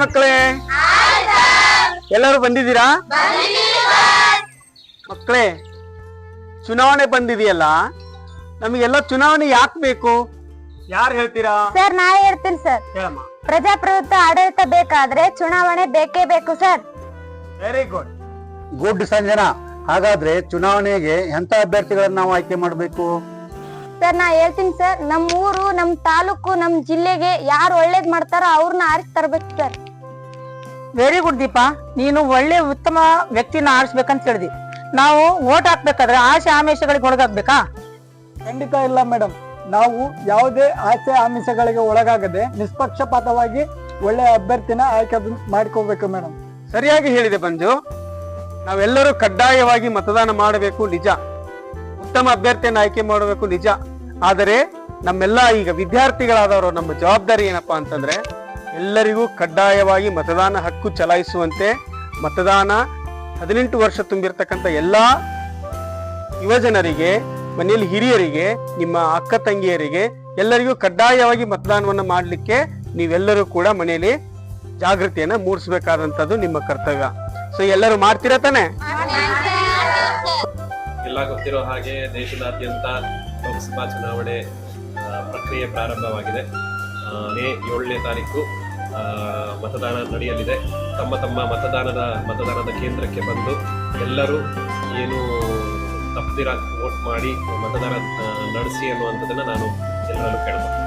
ಮಕ್ಕಳೇ, ಎಲ್ಲರೂ ಬಂದಿದ್ದೀರಾ? ಮಕ್ಕಳೇ, ಚುನಾವಣೆ ಬಂದಿದೆಯಲ್ಲ, ನಮಗೆಲ್ಲ ಚುನಾವಣೆ ಯಾಕೆ ಬೇಕು? ಯಾರು ಹೇಳ್ತೀರಾ? ಸರ್, ನಾ ಹೇಳ್ತೀನಿ ಸರ್. ಹೇಳಮ್ಮ. ಪ್ರಜಾಪ್ರಭುತ್ವ ಆಡಳಿತ ಬೇಕಾದ್ರೆ ಚುನಾವಣೆ ಬೇಕೇ ಬೇಕು sir. Very good. Good Sanjana. ಹಾಗಾದ್ರೆ ಚುನಾವಣೆಗೆ ಎಂತ ಅಭ್ಯರ್ಥಿಗಳನ್ನ ನಾವು ಆಯ್ಕೆ ಮಾಡಬೇಕು? ಸರ್, ನಾ ಹೇಳ್ತೀನಿ ಸರ್. ನಮ್ ಊರು, ನಮ್ ತಾಲೂಕು, ನಮ್ ಜಿಲ್ಲೆಗೆ ಯಾರು ಒಳ್ಳೇದ್ ಮಾಡ್ತಾರೋ ಅವ್ರನ್ನ ಆರಿಸಿ ತರ್ಬೇಕು ಸರ್. ವೆರಿ ಗುಡ್ ದೀಪಾ, ನೀನು ಒಳ್ಳೆ ಉತ್ತಮ ವ್ಯಕ್ತಿನ ಆರಿಸ್ಬೇಕಂತ ಹೇಳಿದಿ. ನಾವು ವೋಟ್ ಹಾಕ್ಬೇಕಾದ್ರೆ ಆಸೆ ಆಮಿಷಗಳಿಗೆ ಒಳಗಾಗ್ಬೇಕಾ? ಖಂಡಿತ ಇಲ್ಲ ಮೇಡಮ್. ನಾವು ಯಾವುದೇ ಆಸೆ ಆಮಿಷಗಳಿಗೆ ಒಳಗಾಗದೆ ನಿಷ್ಪಕ್ಷಪಾತವಾಗಿ ಒಳ್ಳೆ ಅಭ್ಯರ್ಥಿನ ಆಯ್ಕೆ ಮಾಡ್ಕೋಬೇಕು ಮೇಡಮ್. ಸರಿಯಾಗಿ ಹೇಳಿದೆ ಮಂಜು. ನಾವೆಲ್ಲರೂ ಕಡ್ಡಾಯವಾಗಿ ಮತದಾನ ಮಾಡಬೇಕು, ನಿಜ. ಉತ್ತಮ ಅಭ್ಯರ್ಥಿಯನ್ನು ಆಯ್ಕೆ ಮಾಡಬೇಕು, ನಿಜ. ಆದರೆ ನಮ್ಮೆಲ್ಲ ಈಗ ವಿದ್ಯಾರ್ಥಿಗಳಾದವರು ನಮ್ಮ ಜವಾಬ್ದಾರಿ ಏನಪ್ಪಾ ಅಂತಂದ್ರೆ, ಎಲ್ಲರಿಗೂ ಕಡ್ಡಾಯವಾಗಿ ಮತದಾನ ಹಕ್ಕು ಚಲಾಯಿಸುವಂತೆ, ಮತದಾನ 18 ವರ್ಷ ತುಂಬಿರ್ತಕ್ಕಂಥ ಎಲ್ಲಾ ಯುವಜನರಿಗೆ, ಮನೆಯಲ್ಲಿ ಹಿರಿಯರಿಗೆ, ನಿಮ್ಮ ಅಕ್ಕ ತಂಗಿಯರಿಗೆ ಎಲ್ಲರಿಗೂ ಕಡ್ಡಾಯವಾಗಿ ಮತದಾನವನ್ನ ಮಾಡಲಿಕ್ಕೆ ನೀವೆಲ್ಲರೂ ಕೂಡ ಮನೆಯಲ್ಲಿ ಜಾಗೃತಿಯನ್ನ ಮೂಡಿಸಬೇಕಾದಂಥದ್ದು ನಿಮ್ಮ ಕರ್ತವ್ಯ. ಸೊ ಎಲ್ಲರೂ ಮಾಡ್ತೀರಾ ತಾನೆ? ಎಲ್ಲ ಗೊತ್ತಿರೋ ಹಾಗೆ ದೇಶದಾದ್ಯಂತ ಲೋಕಸಭಾ ಚುನಾವಣೆ ಪ್ರಕ್ರಿಯೆ ಪ್ರಾರಂಭವಾಗಿದೆ. ಮೇ 7ನೇ ತಾರೀಕು ಮತದಾನ ನಡೆಯಲಿದೆ. ತಮ್ಮ ತಮ್ಮ ಮತದಾನದ ಕೇಂದ್ರಕ್ಕೆ ಬಂದು ಎಲ್ಲರೂ ಏನು ತಪ್ಪದಿರ ವೋಟ್ ಮಾಡಿ ಮತದಾನ ನಡೆಸಿ ಅನ್ನುವಂಥದ್ದನ್ನು ನಾನು ಎಲ್ಲರಲ್ಲೂ ಕೇಳ್ಬೋದು.